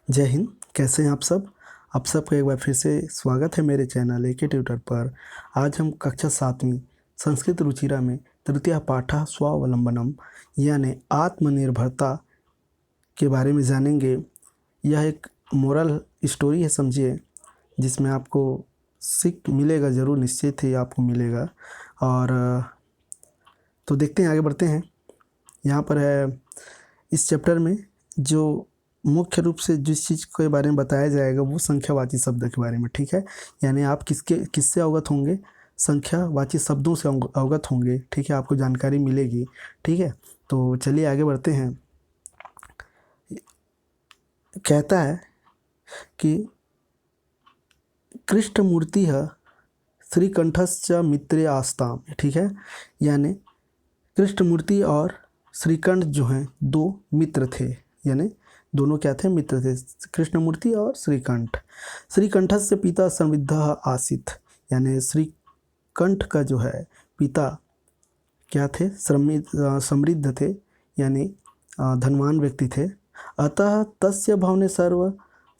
जय हिंद। कैसे हैं आप सब? आप सबका एक बार फिर से स्वागत है मेरे चैनल एके ट्यूटर पर। आज हम कक्षा 7वीं संस्कृत रुचिरा में तृतीय पाठः स्वावलंबनम यानी आत्मनिर्भरता के बारे में जानेंगे। यह एक मोरल स्टोरी है, समझिए, जिसमें आपको सीख मिलेगा, ज़रूर निश्चित ही आपको मिलेगा। और तो देखते हैं, आगे बढ़ते हैं। यहाँ पर है इस चैप्टर में जो मुख्य रूप से जिस चीज़ के बारे में बताया जाएगा वो संख्यावाची शब्द के बारे में, ठीक है। यानी आप किससे अवगत होंगे? संख्यावाची शब्दों से अवगत होंगे, ठीक है। आपको जानकारी मिलेगी, ठीक है। तो चलिए आगे बढ़ते हैं। कहता है कि कृष्णमूर्ति श्रीकंठश्च मित्रे आस्ताम, ठीक है। यानी कृष्णमूर्ति और श्रीकंठ जो हैं दो मित्र थे, यानी दोनों क्या थे? मित्र थे, कृष्णमूर्ति और श्रीकंठ। श्रीकंठस्य पिता समृद्ध आसीत, यानी श्रीकंठ का जो है पिता क्या थे? समृद्ध थे, यानी धनवान व्यक्ति थे। अतः तस्य भवने सर्व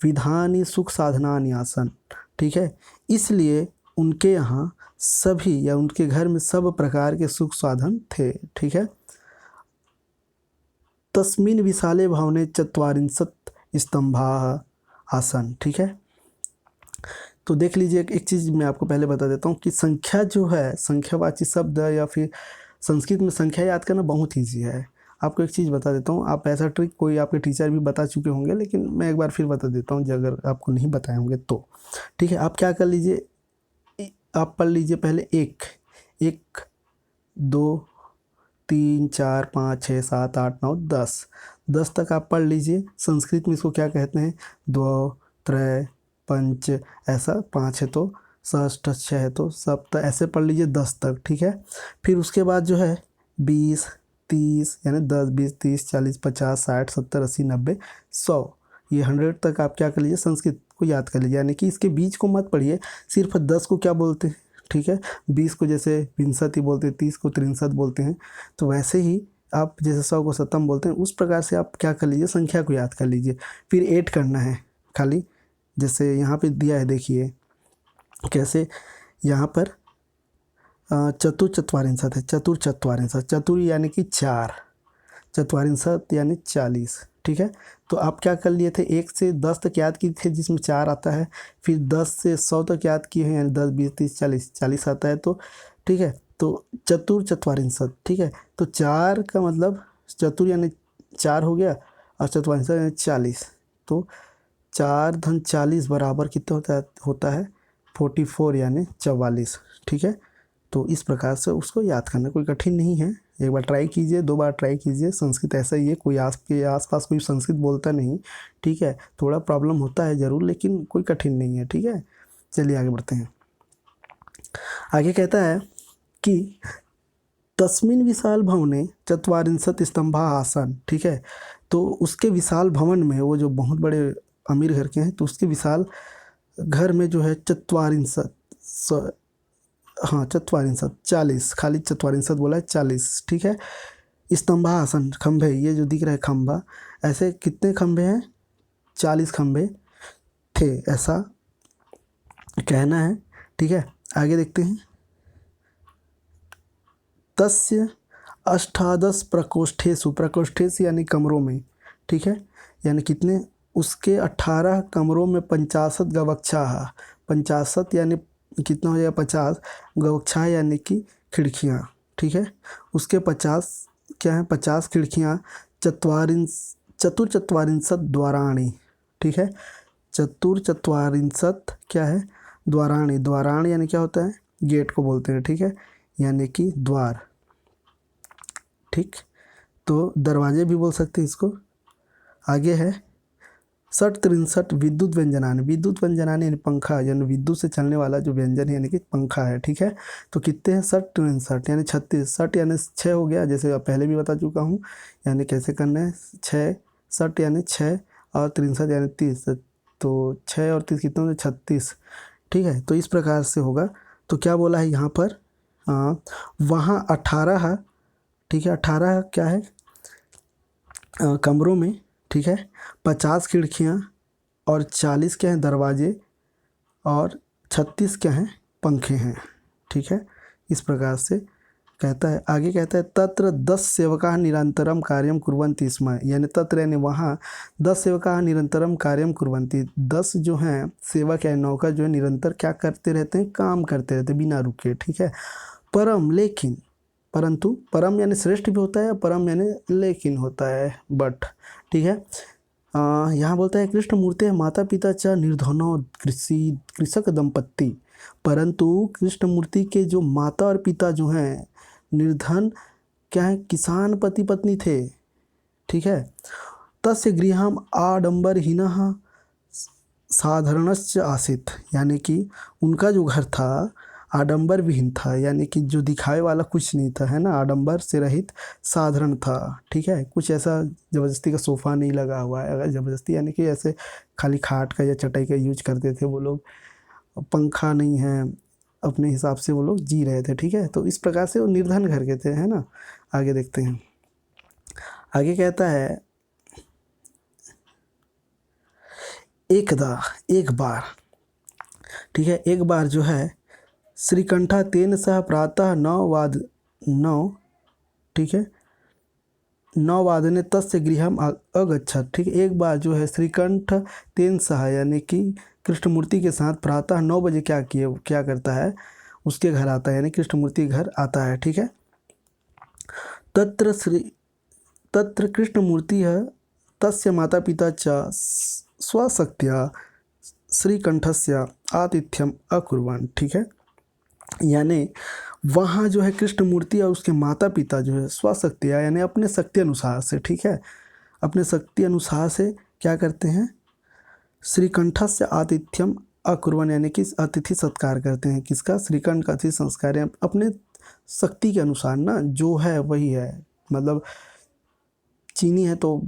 विधानी सुख साधनानि आसन, ठीक है। इसलिए उनके यहाँ सभी या उनके घर में सब प्रकार के सुख साधन थे, ठीक है। तस्मिन् विशाले भवने चत्वारिंशत् स्तंभाः आसन, ठीक है। तो देख लीजिए, एक चीज़ मैं आपको पहले बता देता हूँ कि संख्या जो है, संख्यावाची शब्द या फिर संस्कृत में संख्या याद करना बहुत ईजी है। आपको एक चीज़ बता देता हूँ, आप ऐसा ट्रिक कोई आपके टीचर भी बता चुके होंगे, लेकिन मैं एक बार फिर बता देता हूँ अगर आपको नहीं बताए होंगे तो, ठीक है। आप क्या कर लीजिए, आप पढ़ लीजिए पहले एक, 2 3 4 5 6 7 8 9 10 तक आप पढ़ लीजिए। संस्कृत में इसको क्या कहते हैं? द्वौ, त्रय, पंच, ऐसा 5 है तो षष्ठ, 6 है तो सप्त, ऐसे पढ़ लीजिए 10 तक, ठीक है। फिर उसके बाद जो है 20 30, यानी 10 20 30 40 50 60 70 80 90 100, ये 100 तक आप क्या कर लीजिए? संस्कृत को याद कर लीजिए। यानी कि इसके बीच को मत पढ़िए, सिर्फ 10 को क्या बोलते हैं, ठीक है। 20 को जैसे विंशति बोलते हैं, 30 को त्रिंशत बोलते हैं, तो वैसे ही आप जैसे 100 को शतम बोलते हैं, उस प्रकार से आप क्या कर लीजिए? संख्या को याद कर लीजिए। फिर ऐड करना है खाली, जैसे यहाँ पे दिया है, देखिए कैसे। यहाँ पर चतुर्चत्वारिंशत है, चतुर्चत्वारिंशत, चतुर यानी कि 4, चत्वारिंशत यानी 40, ठीक है। तो आप क्या कर लिए थे? 1 से 10 तक याद किए थे जिसमें 4 आता है, फिर 10 से 100 तक याद किए हैं, यानी 10 20 30 40 40 आता है, तो ठीक है। तो चतुर्चत्वारिंशत, ठीक है। तो 4 का मतलब चतुर यानी 4 हो गया, और चत्वारिंशत यानी 40, तो 4 धन 40 बराबर कितना होता है 44, यानी 44, ठीक है। तो इस प्रकार से उसको याद करना कोई कठिन नहीं है। एक बार ट्राई कीजिए, 2 बार ट्राई कीजिए। संस्कृत ऐसा ही है, कोई आपके आसपास कोई संस्कृत बोलता नहीं, ठीक है। थोड़ा प्रॉब्लम होता है ज़रूर, लेकिन कोई कठिन नहीं है, ठीक है। चलिए आगे बढ़ते हैं। आगे कहता है कि तस्मिन् विशाल भवने चत्वारिंशत् स्तंभा आसन, ठीक है। तो उसके विशाल भवन में, वो जो बहुत बड़े अमीर घर के हैं, तो उसके विशाल घर में जो है चत्वारिंशत्, हाँ चत्वारिंशत, 40, खाली चत्वारिंशत बोला है, 40, ठीक है। स्तंभा आसन, खंभे, ये जो दिख रहा है खंभा, ऐसे कितने खंभे हैं? 40 खंभे थे, ऐसा कहना है, ठीक है। आगे देखते हैं। तस्य अष्टादश प्रकोष्ठेषु, प्रकोष्ठेषु यानी कमरों में, ठीक है। यानी कितने? उसके 18 कमरों में 50 गवक्षाः, 50 यानी कितना हो जाएगा? 50 गवक्षाः यानी कि खिड़कियाँ, ठीक है। उसके 50 क्या है? 50 खिड़कियाँ। चतुर्चत्वारिंशत् द्वाराणि, ठीक है। चतुर्चत्वारिंशत् क्या है? द्वाराणि, द्वाराण यानी क्या होता है? गेट को बोलते हैं, ठीक है, यानी कि द्वार, ठीक। तो दरवाजे भी बोल सकते हैं इसको। आगे है षट त्रिंशट विद्युत व्यंजनानि, विद्युत व्यंजनानि यानी पंखा, यानी विद्युत से चलने वाला जो व्यंजन है, यानी कि पंखा है, ठीक है। तो कितने हैं? षट त्रिंशट यानी 36, षट यानी 6 हो गया, जैसे पहले भी बता चुका हूँ। यानी कैसे करना है? 6, षट यानी 6 और त्रिंशत यानी 30, तो 6 और 30 कितना होता है? 36, ठीक है। तो इस प्रकार से होगा। तो क्या बोला है यहाँ पर? वहाँ 18 है, ठीक है। 18 क्या है? कमरों में, ठीक है। 50 खिड़कियाँ, और 40 क्या हैं दरवाजे, और 36 क्या हैं पंखे हैं। ठीक है, इस प्रकार से कहता है। आगे कहता है तत्र 10 सेवकाः निरंतरम कार्यम कुर्वन्ति स्म, यानी तत्र यानी वहाँ 10 सेवकाः निरंतरम कार्यम कुर्वन्ति, 10 जो हैं सेवक या नौकर जो है निरंतर क्या करते रहते हैं, काम करते रहते हैं बिना रुके। ठीक है, परम लेकिन, परंतु, परम यानी श्रेष्ठ भी होता है, परम यानी लेकिन होता है, बट। ठीक है, यहाँ बोलता है कृष्णमूर्ते माता पिता च निर्धनो कृषक दंपत्ति, परंतु कृष्णमूर्ति के जो माता और पिता जो हैं निर्धन क्या है, किसान पति पत्नी थे। ठीक है, तस्य गृहम आडंबरहीनः साधारणश्च आसीत्, यानी कि उनका जो घर था आडंबर विहीन था, यानी कि जो दिखावे वाला कुछ नहीं था, है ना, आडंबर से रहित साधारण था। ठीक है, कुछ ऐसा ज़बरदस्ती का सोफ़ा नहीं लगा हुआ है, अगर ज़बरदस्ती यानी कि ऐसे खाली खाट का या चटाई का यूज करते थे वो लोग, पंखा नहीं है, अपने हिसाब से वो लोग जी रहे थे। ठीक है, तो इस प्रकार से वो निर्धन घर के थे, है ना। आगे देखते हैं, आगे कहता है एकदा, एक बार। ठीक है, एक बार जो है श्रीकंठा तेन सह प्रातः 9। ठीक है, 9 तस्य गृहम अगच्छत। ठीक है, एक बार जो है श्रीकंठ तेन सह यानी कि कृष्णमूर्ति के साथ प्रातः 9 बजे क्या करता है, उसके घर आता है, यानी कृष्णमूर्ति के घर आता है। ठीक है, तत्र कृष्णमूर्ति है तस्य माता पिता च स्वशक्त्या श्रीकंठस्य आतिथ्यम अकुर्वन्। ठीक है, यानी वहाँ जो है कृष्णमूर्ति और उसके माता पिता जो है स्वशक्तिया यानी अपने शक्ति अनुसार से, ठीक है, अपने शक्ति अनुसार से क्या करते हैं, श्रीकंठस्य आतिथ्यम अकुर्वन्, यानी कि अतिथि सत्कार करते हैं। किसका, श्रीकंठ का अतिथि संस्कार, अपने शक्ति के अनुसार ना, जो है वही है। मतलब चीनी है तो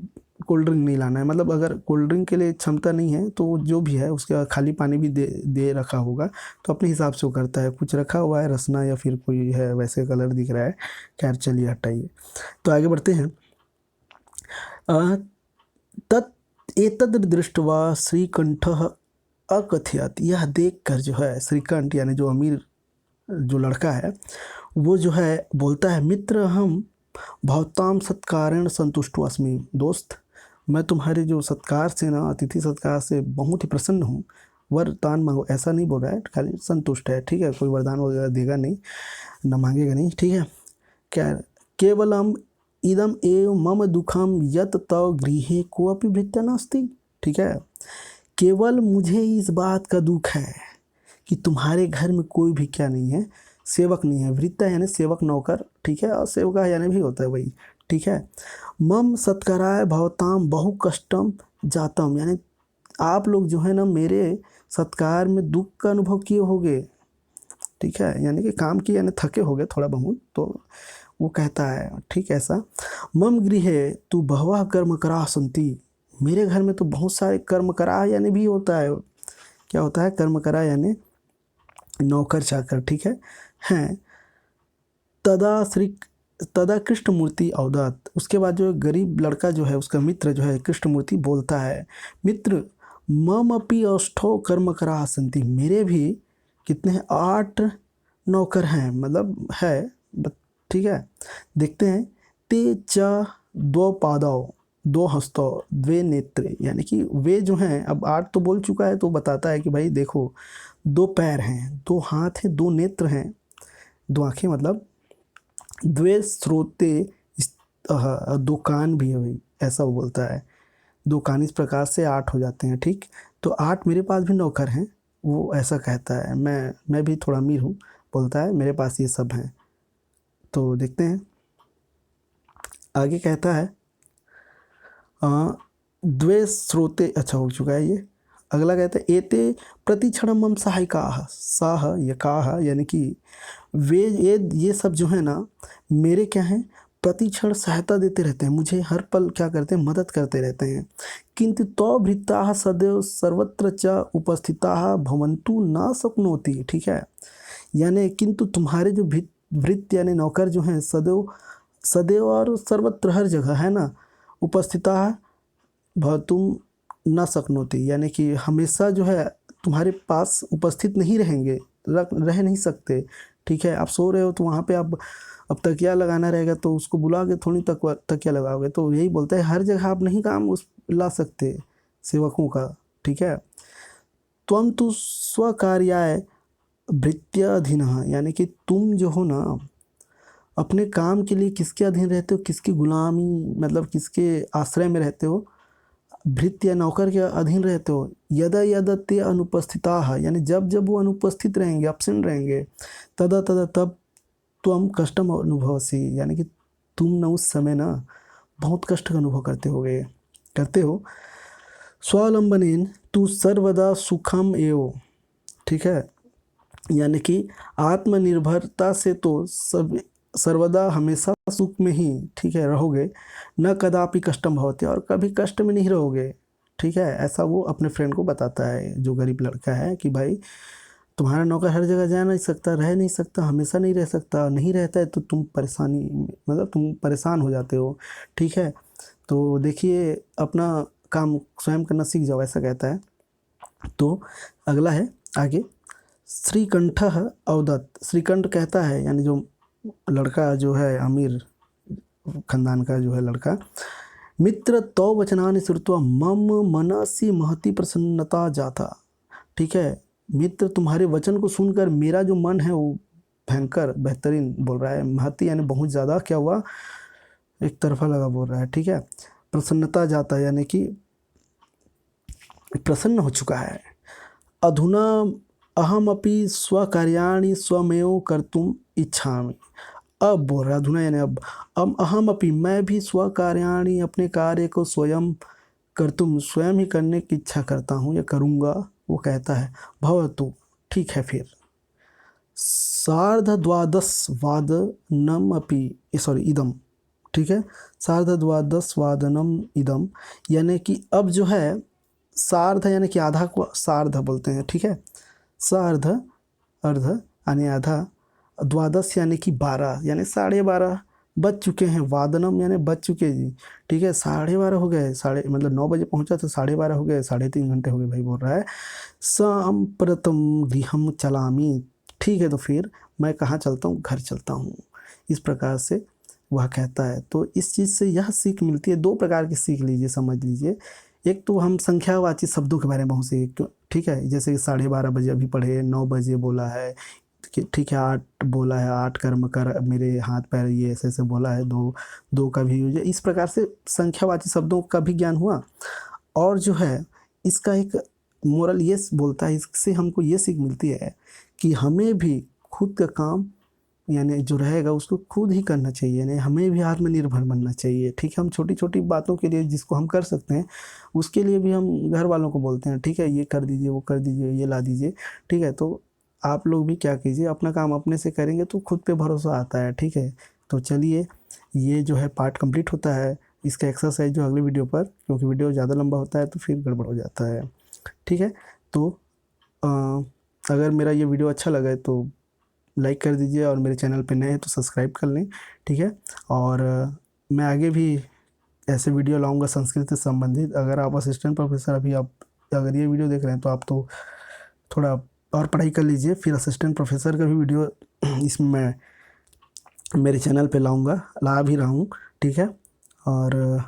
कोल्ड ड्रिंक नहीं लाना है, मतलब अगर कोल्ड ड्रिंक के लिए क्षमता नहीं है तो जो भी है उसके खाली पानी भी दे रखा होगा तो अपने हिसाब से वो करता है। कुछ रखा हुआ है रसना या फिर कोई है वैसे कलर दिख रहा है, खैर चलिए हटाइए। तो आगे बढ़ते हैं। एतद् दृष्ट्वा श्रीकंठः अकथयत्, यह देख कर जो है श्रीकंठ यानी जो अमीर जो लड़का है वो जो है बोलता है, मित्र हम भवताम सत्कारेण संतुष्टो अस्मि, दोस्त मैं तुम्हारे जो सत्कार से ना, अतिथि सत्कार से बहुत ही प्रसन्न हूँ। वरदान मांगो, ऐसा नहीं बोल रहा है, खाली संतुष्ट है। ठीक है, कोई वरदान वगैरह देगा नहीं, ना मांगेगा नहीं। ठीक है, क्या केवलम इदम एव मम दुखम यत तव गृहे कोअपि भृत्य नास्ति। ठीक है, केवल मुझे इस बात का दुख है कि तुम्हारे घर में कोई भी क्या नहीं है, सेवक नहीं है। भृत्य यानी सेवक नौकर, ठीक है, और सेवका यानी भी होता है वही। ठीक है, मम सत्काराय भवताम बहु कष्टम जातम, यानी आप लोग जो है ना मेरे सत्कार में दुख का अनुभव किए होगे। ठीक है, यानी कि काम किए यानी थके होगे थोड़ा बहुत, तो वो कहता है ठीक ऐसा। मम गृहे तू बहवः कर्म करा संति, मेरे घर में तो बहुत सारे कर्म करा यानी भी होता है। क्या होता है, कर्म करा यानी नौकर चाकर। ठीक है, हैं तदा कृष्णमूर्ति अवदत्त, उसके बाद जो गरीब लड़का जो है उसका मित्र जो है कृष्णमूर्ति बोलता है, मित्र मम अपि अष्टौ कर्म करा सन्ति, मेरे भी कितने हैं, 8 नौकर हैं, मतलब है। ठीक है, देखते हैं। ते च 2 पादौ 2 हस्तौ 2 नेत्र, यानी कि वे जो हैं, अब 8 तो बोल चुका है तो बताता है कि भाई देखो 2 पैर हैं, 2 हाथ हैं, 2 नेत्र हैं, 2 आँखें, मतलब 2 श्रोते, 2 कान भी है भाई, ऐसा वो बोलता है। 2 कान, इस प्रकार से 8 हो जाते हैं। ठीक, तो 8 मेरे पास भी नौकर हैं, वो ऐसा कहता है। मैं भी थोड़ा अमीर हूँ, बोलता है मेरे पास ये सब हैं। तो देखते हैं आगे, कहता है 2 श्रोते, अच्छा हो चुका है ये। अगला कहता है एते प्रतिक्षण मम सहायकाः साह यकाः, यानी कि वे ये सब जो है ना मेरे क्या हैं, प्रतिक्षण सहायता देते रहते हैं, मुझे हर पल क्या करते हैं, मदद करते रहते हैं। किंतु तो भृत्ताः सदैव सर्वत्र च उपस्थिताः भवन्तु न शक्नोति। ठीक है, यानी किंतु तुम्हारे जो भृत्य यानी नौकर जो हैं सदैव और सर्वत्र हर जगह है ना, उपस्थिताः भवतुम न शक्नोति, यानी कि हमेशा जो है तुम्हारे पास उपस्थित नहीं रहेंगे, रह नहीं सकते। ठीक है, आप सो रहे हो तो वहाँ पे आप अब तकिया लगाना रहेगा तो उसको बुला के थोड़ी तकिया लगाओगे। तो यही बोलता है हर जगह आप नहीं काम उस ला सकते सेवकों का। ठीक है, त्वं तु स्वकार्याय भृत्याधीनः, यानी कि तुम जो हो ना अपने काम के लिए किसके अधीन रहते हो, किसकी गुलामी मतलब किसके आश्रय में रहते हो, भृत्य या नौकर के अधीन रहते हो। यदा यदा ते अनुपस्थिताः, यानी जब जब वो अनुपस्थित रहेंगे, एब्सेंट रहेंगे, तदा तदा तब त्वं कष्टम अनुभवसि, यानी कि तुम ना उस समय ना बहुत कष्ट का अनुभव करते हो। स्वावलंबनेन तू सर्वदा सुखम एव, ठीक है, यानी कि आत्मनिर्भरता से तो सब सर्वदा हमेशा सुख में ही, ठीक है, रहोगे। न कदापि कष्टम भवते, और कभी कष्ट में नहीं रहोगे। ठीक है, ऐसा वो अपने फ्रेंड को बताता है जो गरीब लड़का है कि भाई तुम्हारा नौकर हर जगह जा नहीं सकता, रह नहीं सकता, हमेशा नहीं रह सकता, नहीं रहता है तो तुम परेशानी मतलब तुम परेशान हो जाते हो। ठीक है, तो देखिए अपना काम स्वयं करना सीख जाओ, ऐसा कहता है। तो अगला है आगे, श्रीकंठ अवदत्त। श्रीकंठ कहता है, यानी जो लड़का जो है अमीर खानदान का जो है लड़का, मित्र तौ वचनानि श्रुत्वा मम मनसि महती प्रसन्नता जाता। ठीक है, मित्र तुम्हारे वचन को सुनकर मेरा जो मन है वो भयंकर बेहतरीन बोल रहा है, महती यानी बहुत ज़्यादा क्या हुआ, एक तरफा लगा बोल रहा है। ठीक है, प्रसन्नता जाता यानी कि प्रसन्न हो चुका है। अधुना अहमपि स्वकार्याणि स्वमेव कर्तुम इच्छामि। अब बोल रहा है अधुना यानी अब अहम अपी, मैं भी स्वकार्याणि अपने कार्य को स्वयं कर्तुम, स्वयं ही करने की इच्छा करता हूँ या करूँगा। वो कहता है भवतु, ठीक है फिर। सार्धद्वादशवादनम अपि, सॉरी इदम, ठीक है, सार्धद्वादशवादनम इदम, यानी कि अब जो है सार्ध यानी कि आधा को सार्ध बोलते हैं। ठीक है, सार्ध अर्ध यानी आधा, द्वादश यानी कि 12 यानी 12:30 बज चुके हैं, वादनम यानी बज चुके जी। ठीक है, 12:30 हो गए, साढ़े मतलब 9 बजे पहुंचा तो 12:30 हो गए, 3.5 घंटे हो गए भाई, बोल रहा है। सांप्रतम गृहम चलामी, ठीक है तो फिर मैं कहाँ चलता हूँ, घर चलता हूँ। इस प्रकार से वह कहता है। तो इस चीज़ से यह सीख मिलती है, दो प्रकार की सीख लीजिए, समझ लीजिए। एक तो हम संख्यावाची शब्दों के बारे में बहुत से, ठीक है, जैसे कि 12:30 बजे अभी पढ़े, 9 बजे बोला है, ठीक है, 8 बोला है, 8 कर्म कर मेरे हाथ पैर, ये ऐसे ऐसे बोला है, दो का भी यूज है। इस प्रकार से संख्यावाची शब्दों का भी ज्ञान हुआ। और जो है इसका एक मोरल ये बोलता है, इससे हमको ये सीख मिलती है कि हमें भी खुद का काम यानी जो रहेगा उसको खुद ही करना चाहिए, यानी हमें भी आत्मनिर्भर बनना चाहिए। ठीक है, हम छोटी छोटी बातों के लिए जिसको हम कर सकते हैं उसके लिए भी हम घर वालों को बोलते हैं, ठीक है, ये कर दीजिए, वो कर दीजिए, ये ला दीजिए। ठीक है, तो आप लोग भी क्या कीजिए, अपना काम अपने से करेंगे तो खुद पे भरोसा आता है। ठीक है, तो चलिए ये जो है पार्ट कंप्लीट होता है, इसका एक्सरसाइज जो अगले वीडियो पर, क्योंकि वीडियो ज़्यादा लंबा होता है तो फिर गड़बड़ हो जाता है। ठीक है, तो अगर मेरा ये वीडियो अच्छा लगा तो लाइक कर दीजिए, और मेरे चैनल पे नए हैं तो सब्सक्राइब कर लें। ठीक है, और मैं आगे भी ऐसे वीडियो लाऊंगा संस्कृत से संबंधित। अगर आप असिस्टेंट प्रोफेसर अभी आप अगर ये वीडियो देख रहे हैं तो आप तो थोड़ा और पढ़ाई कर लीजिए, फिर असिस्टेंट प्रोफेसर का भी वीडियो इसमें मैं मेरे चैनल पे लाऊंगा, ला भी रहा हूँ। ठीक है, और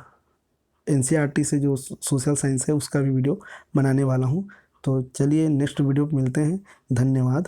एनसीईआरटी से जो सोशल साइंस है उसका भी वीडियो बनाने वाला हूँ। तो चलिए नेक्स्ट वीडियो पे मिलते हैं, धन्यवाद।